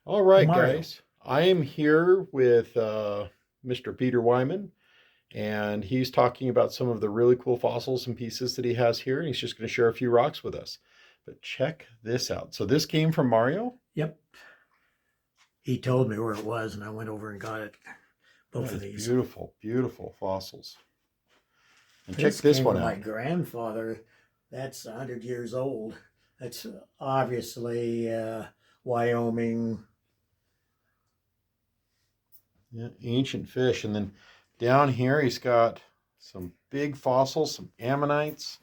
All right, Mario. guys. I am here with Mr. Peter Wyman, and he's talking about some of the really cool fossils and pieces that he has here, and he's just going to share a few rocks with us. But check this out. So this came from Mario. Yep. He told me where it was, and I went over and got it. That Both of is these. beautiful, beautiful fossils. And check This this came one from my out. grandfather. That's 100 years old. That's obviously Wyoming. Yeah, ancient fish. And then down here, he's got some big fossils, some ammonites.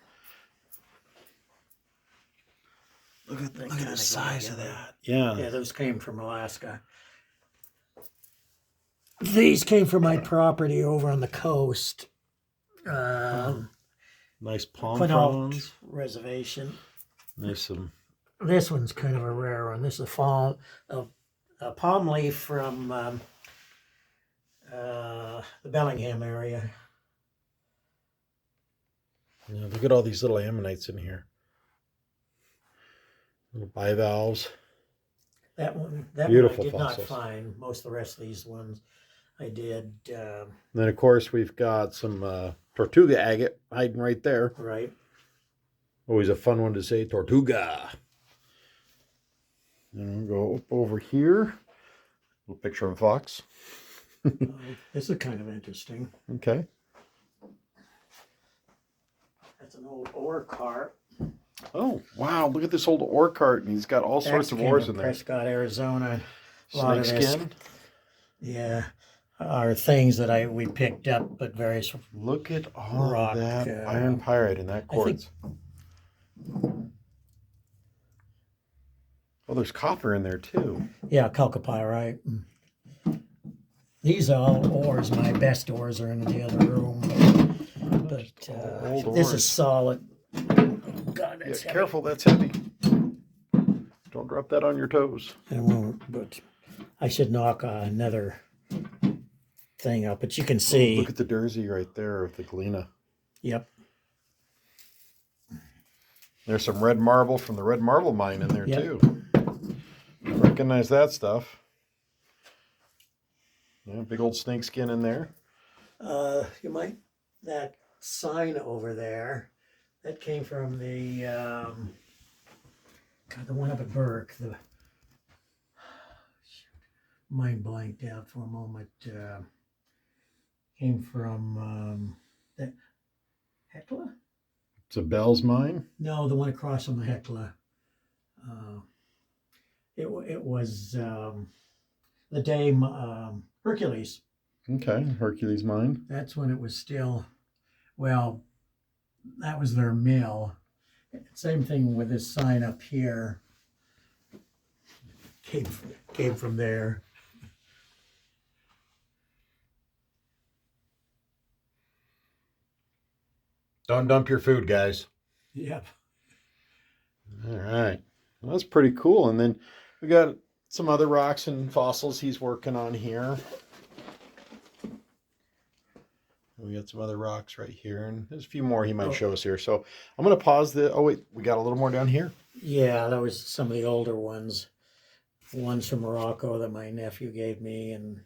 Look at the size of that. Yeah. Yeah, those came from Alaska. These came from my property over on the coast. Nice palm Quinault fronds. Reservation. Nice some. This one's kind of a rare one. This is a palm leaf from the Bellingham area. Yeah, look at all these little ammonites in here. Little bivalves. That Beautiful one I did fossils. not find. Most of the rest of these ones I did. And then, of course, we've got some Tortuga agate hiding right there. Right. Always a fun one to say, Tortuga. And we'll go up over here. A little picture of a fox. This is kind of interesting. Okay. That's an old ore cart. Oh, wow. Look at this old ore cart. And he's got all sorts of ores in there. Prescott, Arizona. Snake skin. Yeah. Are things that we picked up at various. Look at all rock, of that iron pyrite in that quartz. Oh, there's copper in there too. Yeah, chalcopyrite. These are all ores. My best ores are in the other room. But this is solid. Oh, God, that's heavy. Careful, that's heavy. Don't drop that on your toes. I won't, but I should knock another thing up. But you can see. Look at the Jersey right there of the Galena. Yep. There's some red marble from the red marble mine in there too. I recognize that stuff. Yeah, big old snake skin in there. That sign over there, that came from the one up at Burke. The mind blanked out for a moment. Came from that Hecla? It's a Bell's mine? No, the one across from the Hecla. It was the day Hercules. Okay, Hercules mine. That's when it was still, well, that was their mill. Same thing with this sign up here. Came from there. Don't dump your food, guys. Yep. All right. Well, that's pretty cool. And then we got some other rocks and fossils he's working on here. We got some other rocks right here, and there's a few more he might show us here. So I'm going to pause the. Oh wait, we got a little more down here. Yeah, that was some of the older ones. Ones from Morocco that my nephew gave me, and.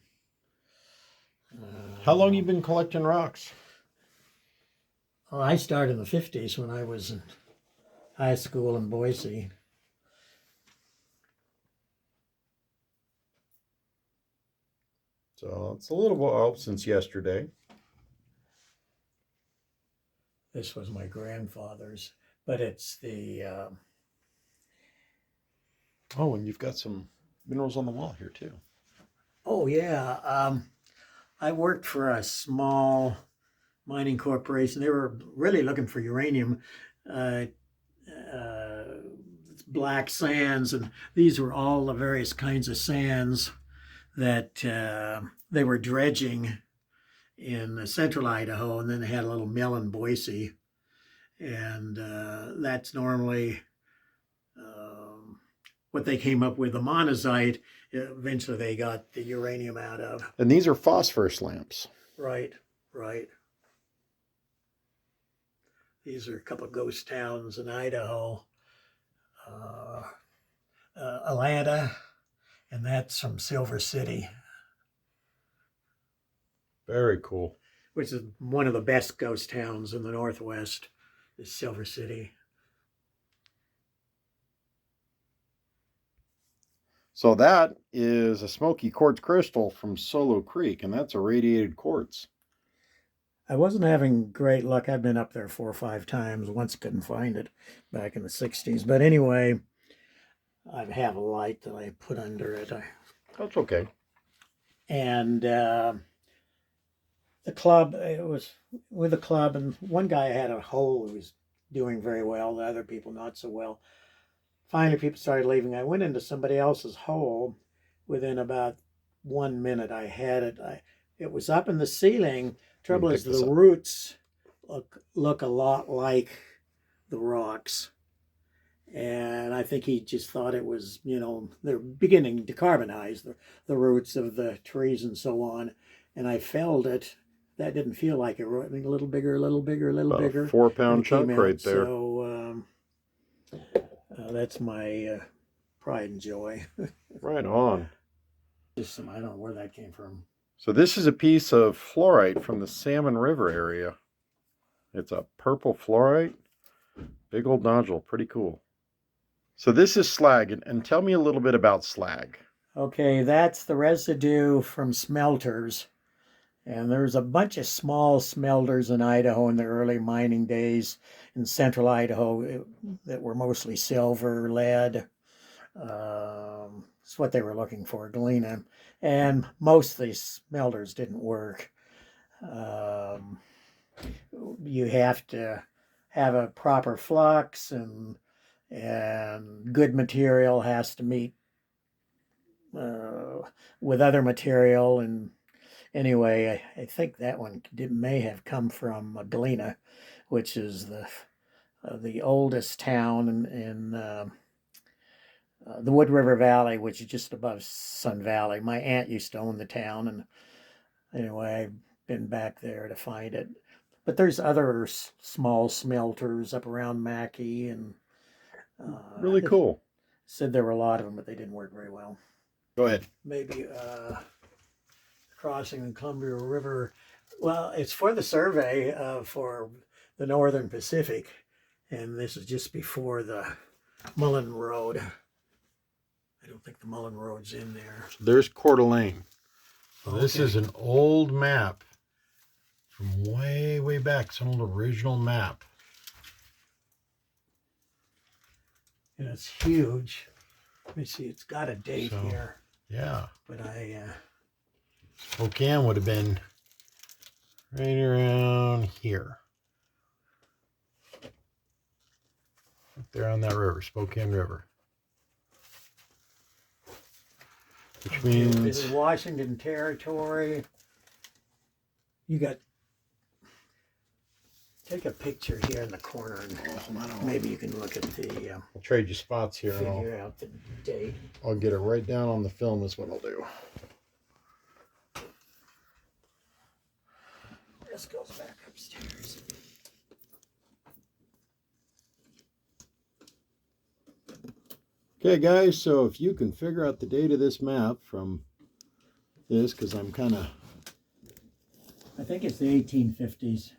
How long you been collecting rocks? Well, I started in the 50s when I was in high school in Boise. So it's a little while since yesterday. This was my grandfather's, but it's the. Oh, and you've got some minerals on the wall here too. Oh yeah, I worked for a small mining corporation. They were really looking for uranium, black sands, and these were all the various kinds of sands that they were dredging in central Idaho, and then they had a little mill in Boise, and that's normally what they came up with, the monazite. Eventually they got the uranium out of. And these are phosphorus lamps. Right. These are a couple of ghost towns in Idaho. Atlanta And that's from Silver City, Very cool. which is one of the best ghost towns in the Northwest, is Silver City. So that is a smoky quartz crystal from Solo Creek, and that's a radiated quartz. I wasn't having great luck. I've been up there 4 or 5 times. Once couldn't find it back in the 60s. But anyway, I have a light that I put under it. That's okay. And the club, it was with the club, and one guy had a hole who was doing very well, the other people not so well. Finally, people started leaving. I went into somebody else's hole. Within about 1 minute, I had it. It was up in the ceiling. Trouble is, the roots look a lot like the rocks. And I think he just thought it was, they're beginning to carbonize the roots of the trees and so on. And I felled it. That didn't feel like it. A little bigger, a little bigger, a little About bigger. A 4-pound chunk right there. So that's my pride and joy. Right on. I don't know where that came from. So this is a piece of fluorite from the Salmon River area. It's a purple fluorite. Big old nodule. Pretty cool. So this is slag. And tell me a little bit about slag. Okay, that's the residue from smelters. And there's a bunch of small smelters in Idaho in the early mining days in central Idaho that were mostly silver, lead. It's what they were looking for, galena. And most of these smelters didn't work. You have to have a proper flux, and good material has to meet with other material. And anyway, I think that one may have come from Galena, which is the oldest town in the Wood River Valley, which is just above Sun Valley. My aunt used to own the town, and anyway, I've been back there to find it. But there's other small smelters up around Mackay, and really cool. Said there were a lot of them, but they didn't work very well. Go ahead. Maybe crossing the Columbia River. Well, it's for the survey for the Northern Pacific, and this is just before the Mullen Road. I don't think the Mullen Road's in there. There's Coeur d'Alene. So Okay. This is an old map from way, way back. It's an old original map. And it's huge. Let me see, it's got a date So, here. Yeah. But Spokane would have been right around here. Up there on that river, Spokane River. Which means... This is Washington Territory. You got... Take a picture here in the corner, and maybe you can look at the... I'll trade you spots here, and figure out the date. I'll get it right down on the film is what I'll do. This goes back upstairs. Okay, guys, so if you can figure out the date of this map from this, because I'm kind of... I think it's the 1850s.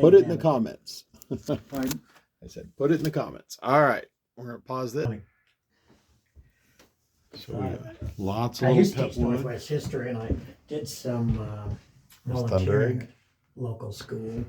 Put it in the comments. Pardon? I said, put it in the comments. All right, we're going to pause this. So we got lots of I little used to pet teach wood. Northwest history, and I did some There's volunteering Thunder at local school.